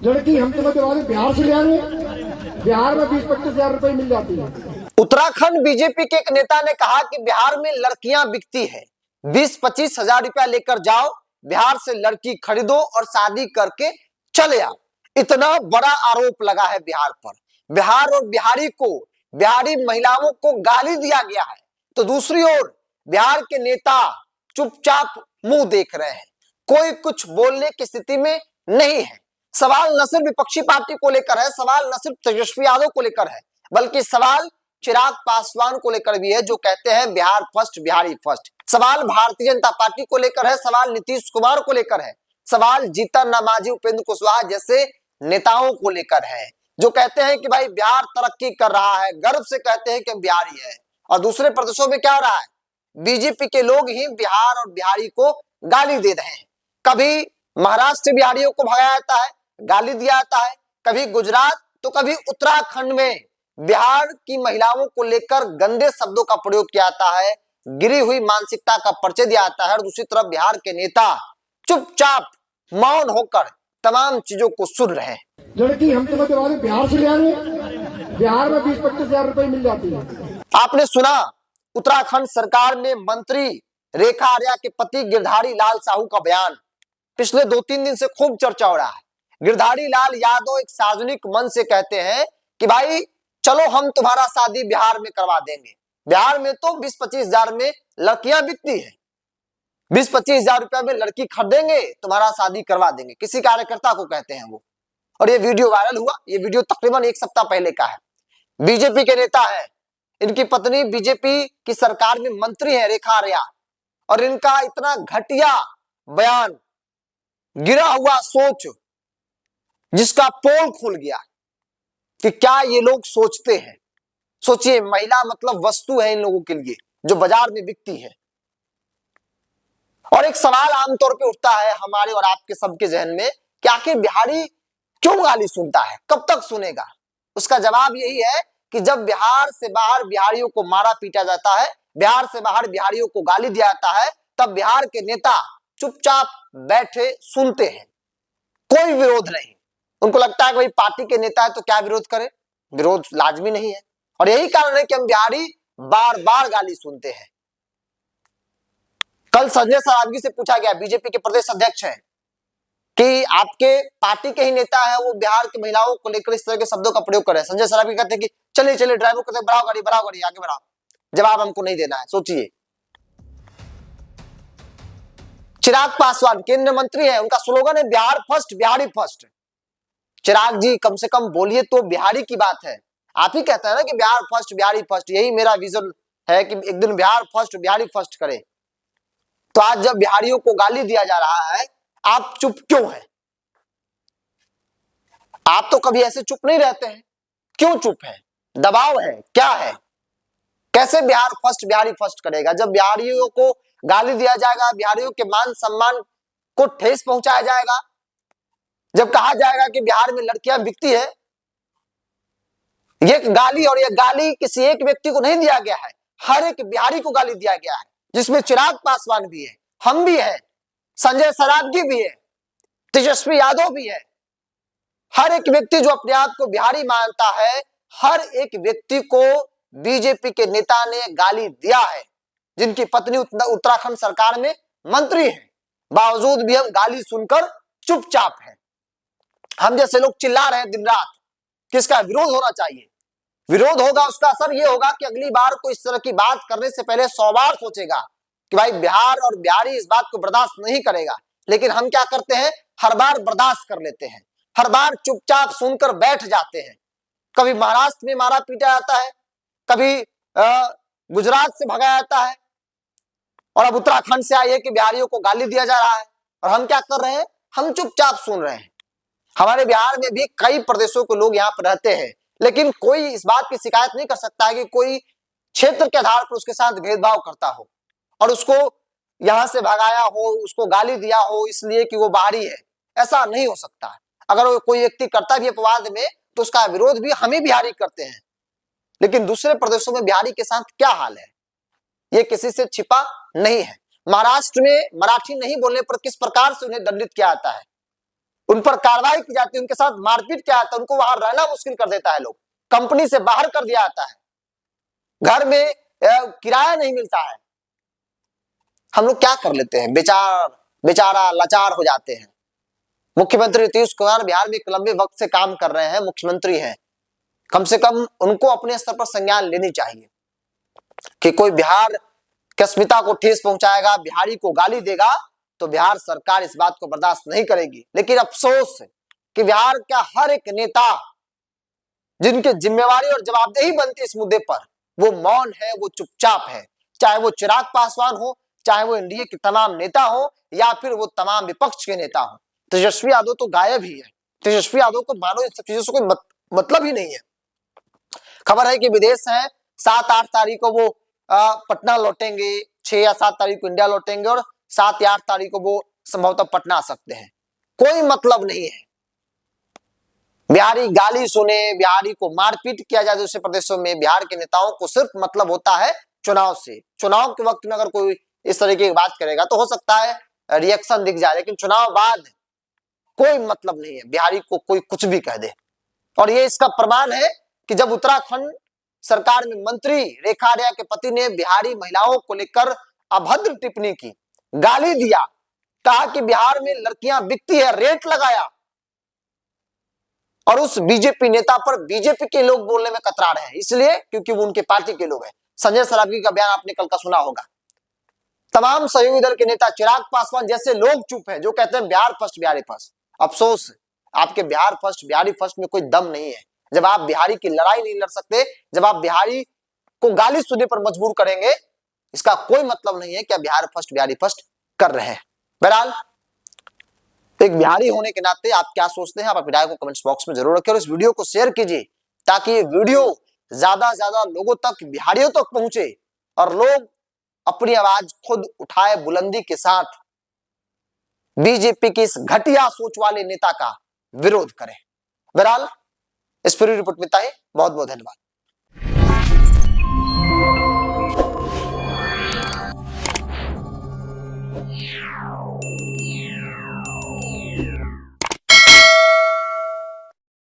लड़की हम तुम्हें दिवा दें, बिहार से ले आए, बिहार में 20-25 हजार रुपए मिल जाती है। उत्तराखंड बीजेपी के एक नेता ने कहा कि बिहार में लड़कियां बिकती है, 20-25 हजार रुपया लेकर जाओ, बिहार से लड़की खरीदो और शादी करके चले आओ। इतना बड़ा आरोप लगा है बिहार पर। बिहार और बिहारी महिलाओं को गाली दिया गया है, तो दूसरी ओर बिहार के नेता चुपचाप मुंह देख रहे हैं, कोई कुछ बोलने की स्थिति में नहीं है। सवाल न सिर्फ विपक्षी पार्टी को लेकर है, सवाल न सिर्फ तेजस्वी यादव को लेकर है, बल्कि सवाल चिराग पासवान को लेकर भी है, जो कहते हैं बिहार फर्स्ट, बिहारी फर्स्ट। सवाल भारतीय जनता पार्टी को लेकर है, सवाल नीतीश कुमार को लेकर है, सवाल जीतन राम मांझी, उपेंद्र कुशवाहा जैसे नेताओं को लेकर है, जो कहते हैं कि भाई बिहार तरक्की कर रहा है, गर्व से कहते हैं कि हम बिहारी है। और दूसरे प्रदेशों में क्या हो रहा है, बीजेपी के लोग ही बिहार और बिहारी को गाली दे रहे हैं। कभी महाराष्ट्र से बिहारियों को भगाया जाता है, गाली दिया जाता है, कभी गुजरात तो कभी उत्तराखंड में बिहार की महिलाओं को लेकर गंदे शब्दों का प्रयोग किया जाता है, गिरी हुई मानसिकता का परिचय दिया जाता है। और दूसरी तरफ बिहार के नेता चुपचाप मौन होकर तमाम चीजों को सुन रहे हैं। लड़की हम तुम्हें दिवा दें, बिहार से ले आए, बिहार में 20-25 हजार रुपए मिल जाती है। आपने सुना उत्तराखंड सरकार में मंत्री रेखा आर्या के पति गिरधारी लाल साहू का बयान। पिछले 2-3 दिन से खूब चर्चा हो रहा है। गिरधारी लाल यादव एक सार्वजनिक मंच से कहते हैं कि भाई चलो हम तुम्हारा शादी बिहार में करवा देंगे। बिहार में तो 20-25 हजार में लड़कियां बिकती है, 20-25 हजार रुपया में लड़की खरीदेंगे, तुम्हारा शादी करवा देंगे, किसी कार्यकर्ता को कहते हैं वो। और ये वीडियो वायरल हुआ। ये वीडियो तकरीबन 1 सप्ताह पहले का है। बीजेपी के नेता है, इनकी पत्नी बीजेपी की सरकार में मंत्री है रेखा आर्या, और इनका इतना घटिया बयान, गिरा हुआ सोच, जिसका पोल खुल गया कि क्या ये लोग सोचते हैं। सोचिए, महिला मतलब वस्तु है इन लोगों के लिए जो बाजार में बिकती है। और एक सवाल आमतौर पे उठता है हमारे और आपके सबके जहन में कि आखिर बिहारी क्यों गाली सुनता है, कब तक सुनेगा। उसका जवाब यही है कि जब बिहार से बाहर बिहारियों को मारा पीटा जाता है, बिहार से बाहर बिहारियों को गाली दिया जाता है, तब बिहार के नेता चुपचाप बैठे सुनते हैं, कोई विरोध नहीं। उनको लगता है कि भाई पार्टी के नेता है तो क्या विरोध करे, विरोध लाजमी नहीं है। और यही कारण है कि हम बिहारी बार बार गाली सुनते हैं। कल संजय सरावगी से पूछा गया, बीजेपी के प्रदेश अध्यक्ष हैं, कि आपके पार्टी के ही नेता है, वो बिहार की महिलाओं को लेकर इस तरह के शब्दों का प्रयोग कर रहे हैं। संजय सरावगी कहते हैं कि चलिए चलिए ड्राइवर को बढ़ाओ गाड़ी आगे बढ़ाओ। जवाब हमको नहीं देना है। सोचिए, चिराग पासवान केंद्रीय मंत्री है, उनका स्लोगन है बिहार फर्स्ट, बिहारी फर्स्ट। चिराग जी कम से कम बोलिए तो, बिहारी की बात है। आप ही कहते हैं ना कि बिहार फर्स्ट, बिहारी फर्स्ट, यही मेरा विजन है कि एक दिन बिहार फर्स्ट, बिहारी फर्स्ट करे। तो आज जब बिहारियों को गाली दिया जा रहा है, आप चुप क्यों हैं? आप तो कभी ऐसे चुप नहीं रहते हैं, क्यों चुप हैं? दबाव है, क्या है? कैसे बिहार फर्स्ट, बिहारी फर्स्ट करेगा? जब बिहारियों को गाली दिया जाएगा, बिहारियों के मान सम्मान को ठेस पहुंचाया जाएगा, जब कहा जाएगा कि बिहार में लड़कियां बिकती है, ये गाली, और ये गाली किसी एक व्यक्ति को नहीं दिया गया है, हर एक बिहारी को गाली दिया गया है, जिसमें चिराग पासवान भी है, हम भी हैं, संजय सरावगी भी है, तेजस्वी यादव भी है। हर एक व्यक्ति जो अपने आप को बिहारी मानता है, हर एक व्यक्ति को बीजेपी के नेता ने गाली दिया है, जिनकी पत्नी उत्तराखंड सरकार में मंत्री है। बावजूद भी हम गाली सुनकर चुपचाप हैं। हम जैसे लोग चिल्ला रहे हैं दिन रात कि इसका विरोध होना चाहिए। विरोध होगा, उसका असर यह होगा कि अगली बार कोई इस तरह की बात करने से पहले 100 बार सोचेगा कि भाई बिहार और बिहारी इस बात को बर्दाश्त नहीं करेगा। लेकिन हम क्या करते हैं, हर बार बर्दाश्त कर लेते हैं, हर बार चुपचाप सुनकर बैठ जाते हैं। कभी महाराष्ट्र में मारा पीटा जाता है, कभी गुजरात से भगाया जाता है, और अब उत्तराखंड से आई है कि बिहारियों को गाली दिया जा रहा है। और हम क्या कर रहे हैं, हम चुपचाप सुन रहे हैं। हमारे बिहार में भी कई प्रदेशों के लोग यहाँ पर रहते हैं, लेकिन कोई इस बात की शिकायत नहीं कर सकता है कि कोई क्षेत्र के आधार पर उसके साथ भेदभाव करता हो और उसको यहां से भगाया हो, उसको गाली दिया हो इसलिए कि वो बाहरी है। ऐसा नहीं हो सकता। अगर वो कोई व्यक्ति करता भी अपवाद में, तो उसका विरोध भी हम ही बिहारी करते हैं। लेकिन दूसरे प्रदेशों में बिहारी के साथ क्या हाल है, ये किसी से छिपा नहीं है। महाराष्ट्र में मराठी नहीं बोलने पर किस प्रकार से उन्हें दंडित किया जाता है, उन पर कार्रवाई की जाती है, उनके साथ मारपीट किया जाता है, उनको वहां रहना मुश्किल कर देता है, लोग कंपनी से बाहर कर दिया जाता है, घर में किराया नहीं मिलता है। हम लोग क्या कर लेते हैं, बेचारा लाचार हो जाते हैं। मुख्यमंत्री नीतीश कुमार बिहार में एक लंबे वक्त से काम कर रहे हैं, मुख्यमंत्री हैं, कम से कम उनको अपने स्तर पर संज्ञान लेनी चाहिए कि कोई बिहार की अस्मिता को ठेस पहुंचाएगा, बिहारी को गाली देगा, तो बिहार सरकार इस बात को बर्दाश्त नहीं करेगी। लेकिन अफसोस है कि बिहार का हर एक नेता जिनकी जिम्मेवारी और जवाबदेही बनती है इस मुद्दे पर, वो मौन है, वो चुपचाप है। चाहे वो चिराग पासवान हो, चाहे वो एनडीए के तमाम नेता हो, या फिर वो तमाम विपक्ष के नेता हो। तेजस्वी यादव तो गायब ही है। तेजस्वी यादव को मानो इन सब चीजों से कोई मतलब ही नहीं है। खबर है कि विदेश है, 7-8 तारीख को वो पटना लौटेंगे, 6 या 7 तारीख को इंडिया लौटेंगे और 7 या 8 तारीख को वो संभवतः पटना आ सकते हैं। कोई मतलब नहीं है। बिहारी गाली सुने, बिहारी को मारपीट किया जाए दूसरे प्रदेशों में, बिहार के नेताओं को सिर्फ मतलब होता है चुनाव से। चुनाव के वक्त में अगर कोई इस तरीके की बात करेगा तो हो सकता है रिएक्शन दिख जाए, लेकिन चुनाव बाद कोई मतलब नहीं है, बिहारी को कोई कुछ भी कह दे। और ये इसका प्रमाण है कि जब उत्तराखंड सरकार में मंत्री रेखा आर्या के पति ने बिहारी महिलाओं को लेकर अभद्र टिप्पणी की, गाली दिया, कहा कि बिहार में लड़कियां बिकती है, रेट लगाया, और उस बीजेपी नेता पर बीजेपी के लोग बोलने में कतरा रहे हैं, इसलिए क्योंकि वो उनके पार्टी के लोग हैं। संजय सरावगी का बयान आपने कल का सुना होगा। तमाम सहयोगी दल के नेता, चिराग पासवान जैसे लोग चुप हैं, जो कहते हैं बिहार फर्स्ट, बिहारी फर्स्ट। अफसोस, आपके बिहार फर्स्ट, बिहारी फर्स्ट में कोई दम नहीं है। जब आप बिहारी की लड़ाई नहीं लड़ सकते, जब आप बिहारी को गाली सुनने पर मजबूर करेंगे, इसका कोई मतलब नहीं है कि आप बिहार फर्स्ट, बिहारी फर्स्ट कर रहे हैं। बहरहाल, एक बिहारी होने के नाते आप क्या सोचते हैं, आप अपनी राय को कमेंट्स बॉक्स में जरूर रखें और इस वीडियो को शेयर कीजिए, ताकि ये वीडियो ज्यादा से ज्यादा लोगों तक, बिहारियों तक पहुंचे और लोग अपनी आवाज खुद उठाए, बुलंदी के साथ बीजेपी की इस घटिया सोच वाले नेता का विरोध करें। बहरहाल, इस पूरी रिपोर्ट में इतना ही। बहुत बहुत धन्यवाद।